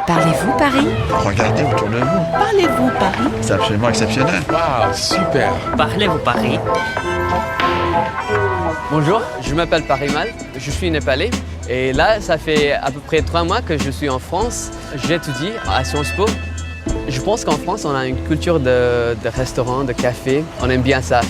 Parlez-vous Paris? Regardez autour de vous. Parlez-vous Paris? C'est absolument exceptionnel. Waouh, super. Parlez-vous Paris? Bonjour, je m'appelle Parimal, je suis népalais et là ça fait à peu près 3 mois que je suis en France. J'étudie à Sciences Po. Je pense qu'en France on a une culture de restaurants, de cafés, on aime bien ça.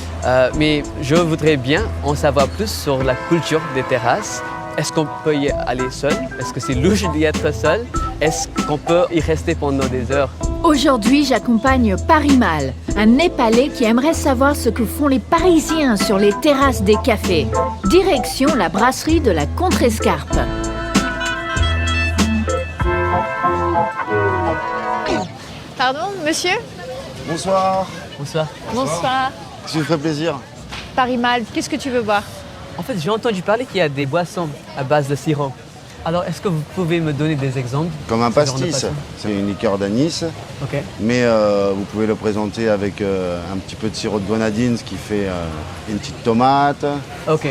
Mais je voudrais bien en savoir plus sur la culture des terrasses. Est-ce qu'on peut y aller seul? Est-ce que c'est louche d'y être seul? Est-ce qu'on peut y rester pendant des heures? Aujourd'hui, j'accompagne Parimal, un Népalais qui aimerait savoir ce que font les Parisiens sur les terrasses des cafés. Direction la brasserie de la Contrescarpe. Pardon, monsieur? Bonsoir. Bonsoir. Bonsoir. Ça vous ferait plaisir. Parimal, qu'est-ce que tu veux boire? En fait, j'ai entendu parler qu'il y a des boissons à base de sirop. Alors, est-ce que vous pouvez me donner des exemples? Comme un Ce genre de pastis. boisson. C'est une liqueur d'anis, Ok. mais vous pouvez le présenter avec un petit peu de sirop de grenadine, ce qui fait une petite tomate, Ok.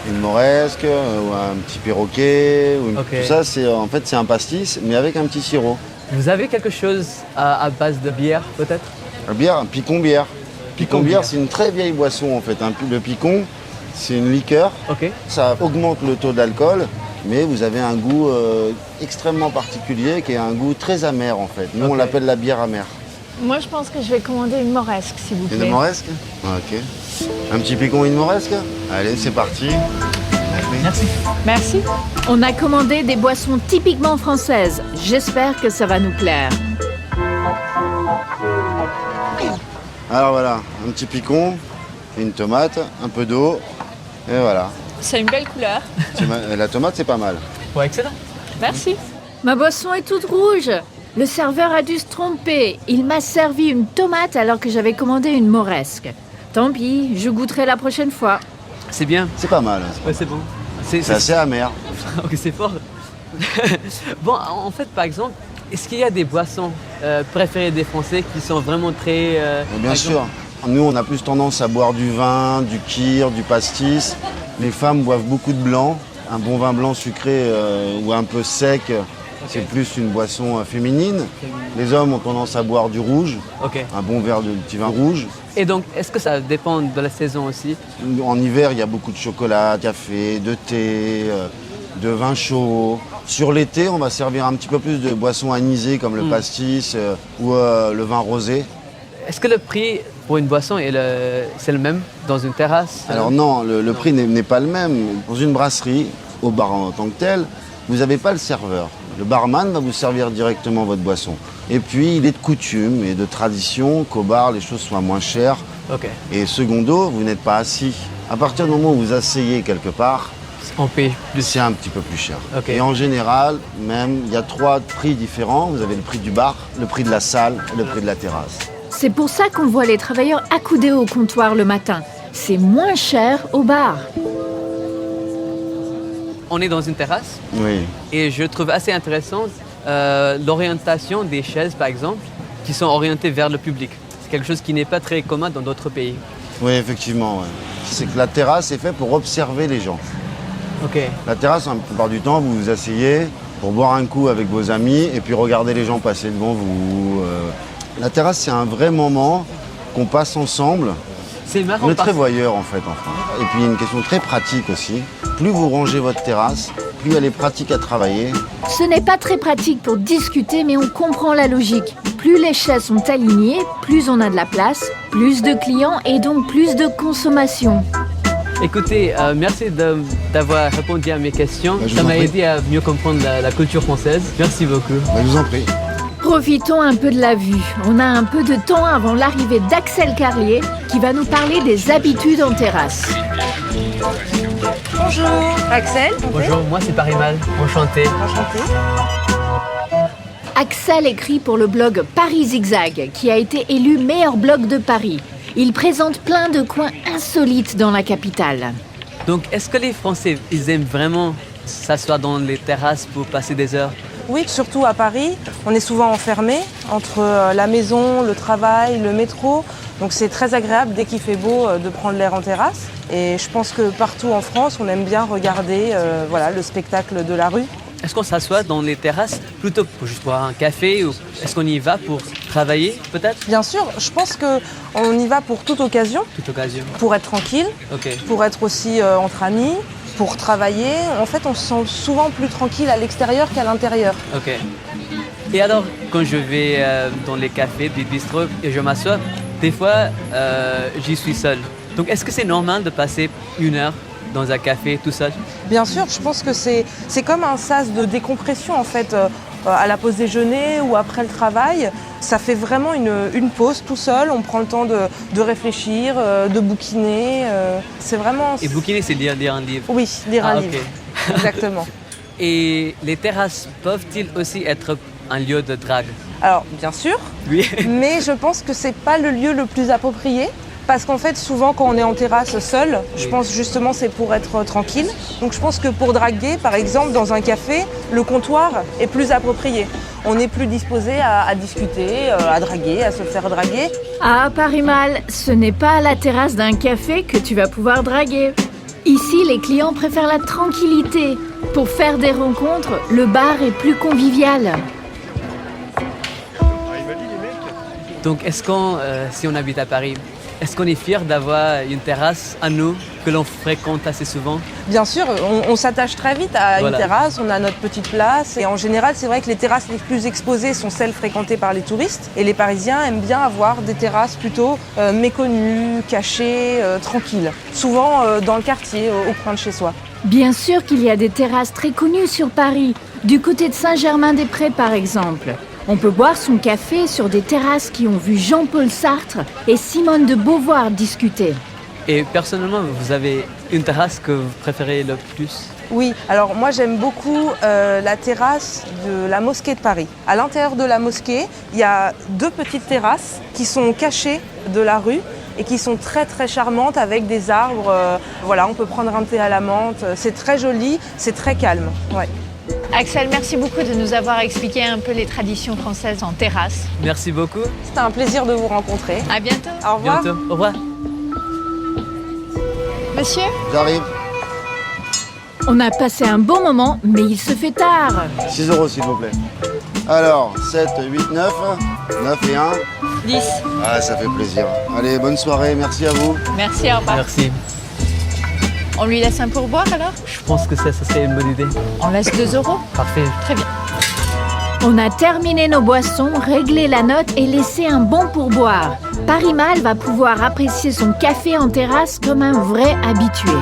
une moresque, ou un petit perroquet. Ok. Tout ça, en fait, c'est un pastis, mais avec un petit sirop. Vous avez quelque chose à base de bière, peut-être? La bière, un picon bière. Picon Picon bière, bière. c'est une très vieille boisson en fait. Le picon, c'est une liqueur. Ok. Ça augmente le taux d'alcool, mais vous avez un goût extrêmement particulier qui est un goût très amer en fait. Nous, on Ok. l'appelle la bière amère. Moi, je pense que je vais commander une moresque, s'il vous plaît. Une moresque? Ok. Un petit picon, une moresque? Allez, c'est parti. Merci. Merci. On a commandé des boissons typiquement françaises. J'espère que ça va nous plaire. Alors voilà, un petit picon, une tomate, un peu d'eau, et voilà. C'est une belle couleur. La tomate, c'est pas mal. Ouais, excellent. Merci. Ma boisson est toute rouge. Le serveur a dû se tromper. Il m'a servi une tomate alors que j'avais commandé une moresque. Tant pis, je goûterai la prochaine fois. C'est bien. C'est pas mal. Ouais, c'est bon. C'est assez amer. Ok, c'est fort. Bon, en fait, par exemple, est-ce qu'il y a des boissons préférées des Français qui sont vraiment très... Bien sûr. Nous, on a plus tendance à boire du vin, du kir, du pastis. Les femmes boivent beaucoup de blanc. Un bon vin blanc sucré ou un peu sec, c'est plus une boisson féminine. Les hommes ont tendance à boire du rouge, Ok. un bon verre de petit vin rouge. Et donc, est-ce que ça dépend de la saison aussi? En hiver, il y a beaucoup de chocolat, de café, de thé, de vin chaud. Sur l'été, on va servir un petit peu plus de boissons anisées comme le pastis ou le vin rosé. Est-ce que le prix pour une boisson c'est le même dans une terrasse? Alors non, le prix n'est pas le même. Dans une brasserie, au bar en tant que tel, vous n'avez pas le serveur. Le barman va vous servir directement votre boisson. Et puis, il est de coutume et de tradition qu'au bar, les choses soient moins chères. Ok. Et secondo, vous n'êtes pas assis. À partir du moment où vous asseyez quelque part, On paye plus. c'est un petit peu plus cher. Ok. Et en général, même, il y a 3 prix différents. Vous avez le prix du bar, le prix de la salle et le prix de la terrasse. C'est pour ça qu'on voit les travailleurs accoudés au comptoir le matin. C'est moins cher au bar. On est dans une terrasse Oui. et je trouve assez intéressant l'orientation des chaises, par exemple, qui sont orientées vers le public. C'est quelque chose qui n'est pas très commun dans d'autres pays. Oui, effectivement. Ouais. C'est que la terrasse est faite pour observer les gens. Ok. La terrasse, la plupart du temps, vous vous asseyez pour boire un coup avec vos amis et puis regarder les gens passer devant vous. La terrasse, c'est un vrai moment qu'on passe ensemble. C'est marrant On est parce très voyeurs en fait en France. Et puis il y a une question très pratique aussi. Plus vous rangez votre terrasse, plus elle est pratique à travailler. Ce n'est pas très pratique pour discuter, mais on comprend la logique. Plus les chaises sont alignées, plus on a de la place, plus de clients et donc plus de consommation. Écoutez, merci d'avoir répondu à mes questions. Je Ça vous en m'a prie. aidé à mieux comprendre la culture française. Merci beaucoup. Je vous en prie. Profitons un peu de la vue. On a un peu de temps avant l'arrivée d'Axel Carlier qui va nous parler des habitudes en terrasse. Bonjour. Axel. Bonjour, moi c'est Parimal. Enchanté. Enchanté. Axel écrit pour le blog Paris Zigzag, qui a été élu meilleur blog de Paris. Il présente plein de coins insolites dans la capitale. Donc, est-ce que les Français, ils aiment vraiment s'asseoir dans les terrasses pour passer des heures? Oui, surtout à Paris, on est souvent enfermé entre la maison, le travail, le métro. Donc c'est très agréable dès qu'il fait beau de prendre l'air en terrasse. Et je pense que partout en France, on aime bien regarder le spectacle de la rue. est-ce qu'on s'assoit dans les terrasses plutôt pour juste boire un café ou est-ce qu'on y va pour travailler peut-être? Bien sûr, je pense qu'on y va pour toute occasion, Toute occasion. pour être tranquille, Ok. pour être aussi entre amis, pour travailler. En fait, on se sent souvent plus tranquille à l'extérieur qu'à l'intérieur. Ok. Et alors, quand je vais dans les cafés, des bistrots et je m'assois, des fois, j'y suis seul. Donc, est-ce que c'est normal de passer 1 heure dans un café tout seul? Bien sûr, je pense que c'est comme un sas de décompression en fait, à la pause déjeuner ou après le travail. Ça fait vraiment une pause tout seul, on prend le temps de réfléchir, de bouquiner. C'est vraiment... Et bouquiner, c'est lire un livre. Oui, lire un Ah, livre, ok. exactement. Et les terrasses peuvent-ils aussi être un lieu de drague? Alors, bien sûr, Oui. mais je pense que c'est pas le lieu le plus approprié. Parce qu'en fait, souvent, quand on est en terrasse seul, je pense justement c'est pour être tranquille. Donc je pense que pour draguer, par exemple, dans un café, le comptoir est plus approprié. On est plus disposé à discuter, à draguer, à se faire draguer. Ah, Parimal, ce n'est pas à la terrasse d'un café que tu vas pouvoir draguer. Ici, les clients préfèrent la tranquillité. Pour faire des rencontres, le bar est plus convivial. Donc, est-ce qu'on, si on habite à Paris, est-ce qu'on est fier d'avoir une terrasse à nous que l'on fréquente assez souvent? Bien sûr, on s'attache très vite à Voilà. une terrasse, on a notre petite place. Et en général, c'est vrai que les terrasses les plus exposées sont celles fréquentées par les touristes. Et les Parisiens aiment bien avoir des terrasses plutôt méconnues, cachées, tranquilles. Souvent dans le quartier, au coin de chez soi. Bien sûr qu'il y a des terrasses très connues sur Paris, du côté de Saint-Germain-des-Prés par exemple. On peut boire son café sur des terrasses qui ont vu Jean-Paul Sartre et Simone de Beauvoir discuter. Et personnellement, vous avez une terrasse que vous préférez le plus? Oui, alors moi j'aime beaucoup la terrasse de la mosquée de Paris. À l'intérieur de la mosquée, il y a 2 petites terrasses qui sont cachées de la rue et qui sont très très charmantes avec des arbres. Voilà, on peut prendre un thé à la menthe. C'est très joli, c'est très calme. Ouais. Axel, merci beaucoup de nous avoir expliqué un peu les traditions françaises en terrasse. Merci beaucoup. C'était un plaisir de vous rencontrer. À bientôt. Au revoir. Bientôt. Au revoir. Monsieur? J'arrive. On a passé un bon moment, mais il se fait tard. 6 € s'il vous plaît. Alors, 7, 8, 9. 9 et 1. 10. Ah, ça fait plaisir. Allez, bonne soirée, merci à vous. Merci, au revoir. Merci. On lui laisse un pourboire alors? Je pense que ça serait une bonne idée. On laisse 2 €? Parfait. Très bien. On a terminé nos boissons, réglé la note et laissé un bon pourboire. Parimal va pouvoir apprécier son café en terrasse comme un vrai habitué.